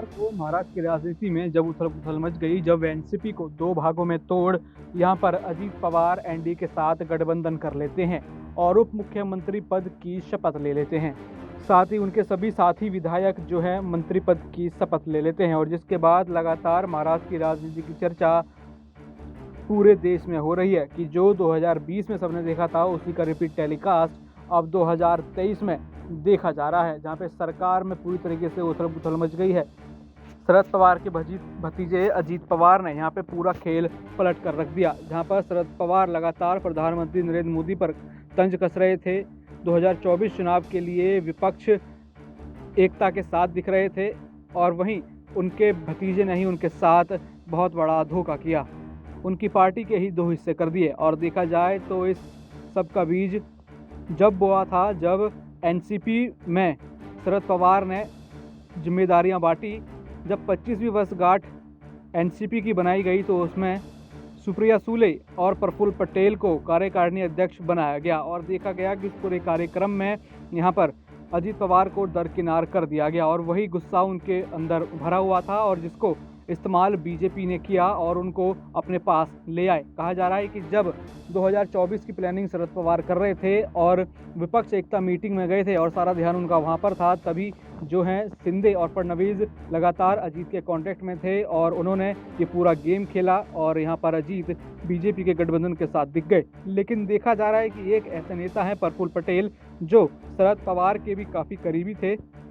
सोमवार को महाराष्ट्र की राजनीति में जब उथल-पुथल मच गई, जब एनसीपी को दो भागों में तोड़ यहां पर अजीत पवार एनडीए के साथ गठबंधन कर लेते हैं और उप मुख्यमंत्री पद की शपथ ले लेते हैं। साथ ही उनके सभी साथी विधायक जो है मंत्री पद की शपथ ले लेते हैं और जिसके बाद लगातार महाराष्ट्र की राजनीति की चर्चा पूरे देश में हो रही है कि जो 2020 में सबने देखा था उसी का रिपीट टेलीकास्ट अब 2023 में देखा जा रहा है, जहां पे सरकार में पूरी तरीके से उथल-पुथल मच गई है। शरद पवार के भतीजे अजीत पवार ने यहां पे पूरा खेल पलट कर रख दिया, जहां पर शरद पवार लगातार प्रधानमंत्री नरेंद्र मोदी पर तंज कस रहे थे। 2024 चुनाव के लिए विपक्ष एकता के साथ दिख रहे थे और वहीं उनके भतीजे ने ही उनके साथ बहुत बड़ा धोखा किया, उनकी पार्टी के ही दो हिस्से कर दिए। और देखा जाए तो इस सब का बीज जब बोआ था जब एनसीपी में शरद पवार ने जिम्मेदारियां बांटी। जब 25वीं वर्षगांठ एनसीपी की बनाई गई तो उसमें सुप्रिया सूले और प्रफुल्ल पटेल को कार्यकारिणी अध्यक्ष बनाया गया और देखा गया कि इस पूरे कार्यक्रम में यहां पर अजीत पवार को दरकिनार कर दिया गया और वही गुस्सा उनके अंदर भरा हुआ था और जिसको इस्तेमाल बीजेपी ने किया और उनको अपने पास ले आए। कहा जा रहा है कि जब 2024 की प्लानिंग शरद पवार कर रहे थे और विपक्ष एकता मीटिंग में गए थे और सारा ध्यान उनका वहां पर था, तभी जो है शिंदे और फडणवीस लगातार अजीत के कांटेक्ट में थे और उन्होंने ये पूरा गेम खेला और यहाँ पर अजीत बीजेपी के गठबंधन के साथ दिख गए। लेकिन देखा जा रहा है कि एक ऐसे नेता हैं प्रफुल्ल पटेल जो शरद पवार के भी काफ़ी करीबी थे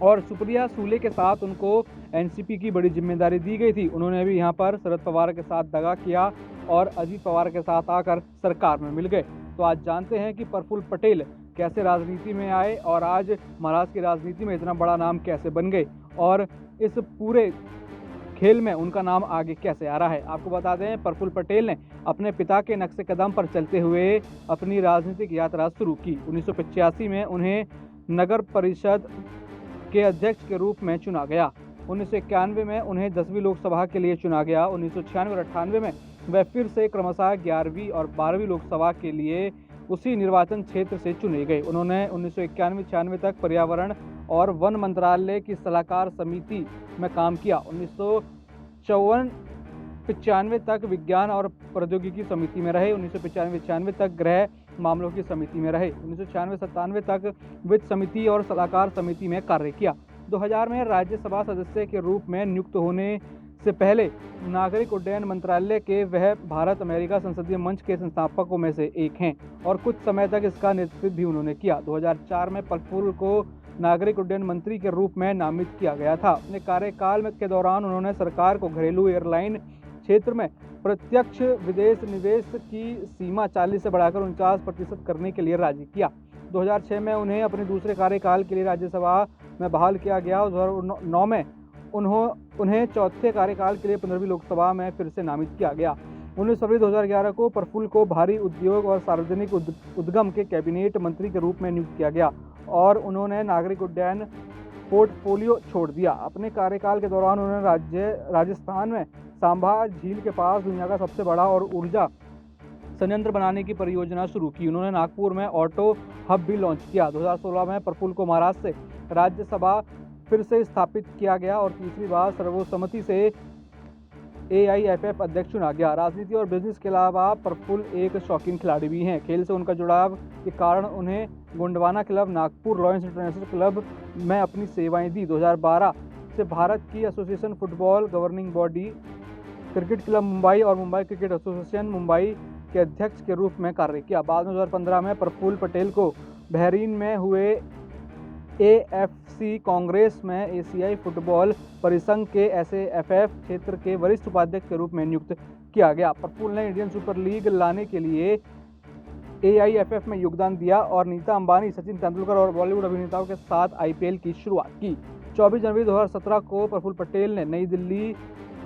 और सुप्रिया सूले के साथ उनको एनसीपी की बड़ी जिम्मेदारी दी गई थी। उन्होंने भी यहाँ पर शरद पवार के साथ दगा किया और अजीत पवार के साथ आकर सरकार में मिल गए। तो आज जानते हैं कि प्रफुल्ल पटेल कैसे राजनीति में आए और आज महाराष्ट्र की राजनीति में इतना बड़ा नाम कैसे बन गए और इस पूरे खेल में उनका नाम आगे कैसे आ रहा है। आपको बता दें, प्रफुल्ल पटेल ने अपने पिता के नक्शे कदम पर चलते हुए अपनी राजनीतिक यात्रा शुरू की। 1985 में उन्हें नगर परिषद के अध्यक्ष के रूप में चुना गया। 1991 में उन्हें 10वीं लोकसभा के लिए चुना गया। 1996 और 98 में वह फिर से क्रमशः 11वीं और 12वीं लोकसभा के लिए उसी निर्वाचन क्षेत्र से चुने गए। उन्होंने 1991-96 तक पर्यावरण और वन मंत्रालय की सलाहकार समिति में काम किया। 1954-95 तक विज्ञान और प्रौद्योगिकी समिति में रहे। 1995-96 तक गृह मामलों की समिति में रहे। 1996-97 तक वित्त समिति और सलाहकार समिति में कार्य किया। 2000 में राज्यसभा सदस्य के रूप में नियुक्त होने से पहले नागरिक उड्डयन मंत्रालय के वह भारत अमेरिका संसदीय मंच के संस्थापकों में से एक हैं और कुछ समय तक इसका नेतृत्व भी उन्होंने किया। 2004 में प्रफुल्ल को नागरिक उड्डयन मंत्री के रूप में नामित किया गया था। अपने कार्यकाल के दौरान उन्होंने सरकार को घरेलू एयरलाइन क्षेत्र में प्रत्यक्ष विदेश निवेश की सीमा 40 से बढ़ाकर 49% करने के लिए राजी किया। 2006 में उन्हें अपने दूसरे कार्यकाल के लिए राज्यसभा में बहाल किया गया। 2009 में उन्हें चौथे कार्यकाल के लिए 15वीं लोकसभा में फिर से नामित किया गया। 19 फरवरी 2011 को प्रफुल्ल को भारी उद्योग और सार्वजनिक उद्यम के कैबिनेट मंत्री के रूप में नियुक्त किया गया और उन्होंने नागरिक उड्डयन पोर्टफोलियो छोड़ दिया। अपने कार्यकाल के दौरान उन्होंने राजस्थान में सांभा झील के पास दुनिया का सबसे बड़ा और ऊर्जा संयंत्र बनाने की परियोजना शुरू की। उन्होंने नागपुर में ऑटो हब भी लॉन्च किया। 2016 में प्रफुल्ल को महाराष्ट्र से राज्यसभा फिर से स्थापित किया गया और तीसरी बार सर्वसम्मति से AIFF अध्यक्ष चुना गया। राजनीति और बिजनेस के अलावा प्रफुल्ल एक शौकीन खिलाड़ी भी हैं। खेल से उनका जुड़ाव के कारण उन्हें Gondwana club, Nagpur Royals international club में अपनी सेवाएं दी। 2012 से भारत की association football governing body, cricket club Mumbai और मुंबई क्रिकेट एसोसिएशन मुंबई के अध्यक्ष के रूप में कार्य किया। बाद में 2015 में प्रफुल्ल पटेल को बहरीन में हुए AFC कांग्रेस में एशियाई फुटबॉल परिसंघ के SAFF क्षेत्र के वरिष्ठ उपाध्यक्ष के रूप में नियुक्त किया गया। प्रफुल्ल ने इंडियन सुपर लीग लाने के लिए AIFF में योगदान दिया और नीता अंबानी, सचिन तेंदुलकर और बॉलीवुड अभिनेताओं के साथ IPL की शुरुआत की। 24 जनवरी 2017 को प्रफुल्ल पटेल ने नई दिल्ली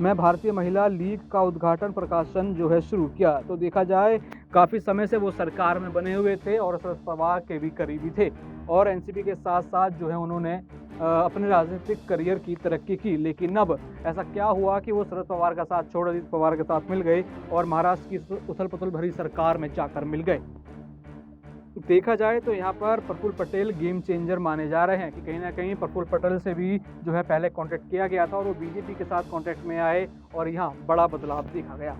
में भारतीय महिला लीग का उद्घाटन प्रकाशन जो है शुरू किया। तो देखा जाए काफ़ी समय से वो सरकार में बने हुए थे और शरद पवार के भी करीबी थे और एनसीपी के साथ साथ जो है उन्होंने अपने राजनीतिक करियर की तरक्की की। लेकिन अब ऐसा क्या हुआ कि वो शरद पवार का साथ छोड़ अजीत पवार के साथ मिल गए और महाराष्ट्र की उथल पुथल भरी सरकार में जाकर मिल गए। देखा जाए तो यहाँ पर प्रफुल्ल पटेल गेम चेंजर माने जा रहे हैं कि कहीं ना कहीं प्रफुल्ल पटेल से भी जो है पहले कॉन्टैक्ट किया गया था और वो बीजेपी के साथ कॉन्टैक्ट में आए और यहाँ बड़ा बदलाव देखा गया।